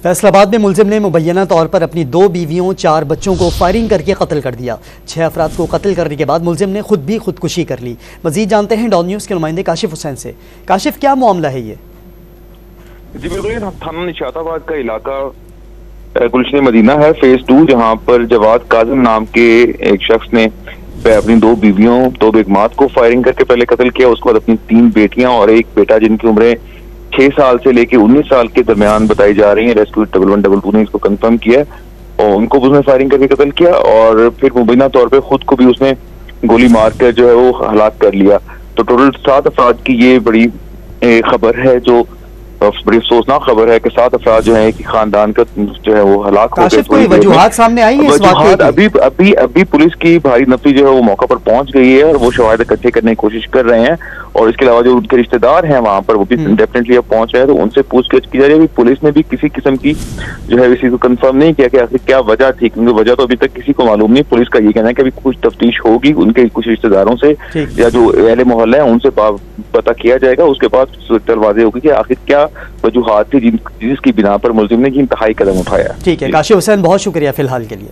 फैसलाबाद में मुलजिम ने मुबैना तौर पर अपनी 2 बीवियों 4 बच्चों को फायरिंग करके कत्ल कर दिया। 6 अफराद को कत्ल करने के बाद मुलजिम ने खुद भी खुदकुशी कर ली। मजीद जानते हैं डॉन न्यूज़ के नुमाइंदे काशिफ हुसैन से। काशिफ, क्या मामला है ये? जी बिल्कुल, थाना निशाताबाद का इलाका गुलशन मदीना है, फेज 2, जहाँ पर जवाद काजिम नाम के एक शख्स ने अपनी 2 बीवियों 2 बेगमात को फायरिंग करके पहले कत्ल किया। उसके बाद अपनी 3 बेटियां और एक बेटा जिनकी उम्रें 6 साल से लेकर 19 साल के दरमियान बताई जा रही है, रेस्क्यू 1112 ने इसको कंफर्म किया और उनको उसने फायरिंग करके कत्ल किया और फिर मुबैना तौर पे खुद को भी उसने गोली मार कर जो है वो हलाक कर लिया। तो टोटल 7 अफराद की ये बड़ी खबर है, जो बड़ी अफसोसनाक खबर है कि 7 अफराद जो है कि खानदान का जो है वो हलाक हो गए। कोई वजूहात सामने आई है इस वाक़े की? अभी पुलिस की भारी नफरी जो है वो मौका पर पहुंच गई है और वो शवाहिद इकट्ठे करने की कोशिश कर रहे हैं और इसके अलावा जो उनके रिश्तेदार हैं वहां पर वो भी डेफिनेटली अब पहुंच रहे हैं, तो उनसे पूछताछ की जा रही है। पुलिस ने भी किसी किस्म की जो है इसी को कंफर्म नहीं किया कि आखिर क्या वजह थी, क्योंकि वजह तो अभी तक किसी को मालूम नहीं। पुलिस का ये कहना है कि अभी कुछ तफ्तीश होगी, उनके कुछ रिश्तेदारों से या जो अहले मोहल्ला है उनसे पता किया जाएगा। उसके बाद वाज़ेह होगी कि आखिर क्या वजूहात थी जिसकी बिना पर मुलजिम ने इंतहाई कदम उठाया। ठीक है काशिफ हुसैन, बहुत शुक्रिया फिलहाल के लिए।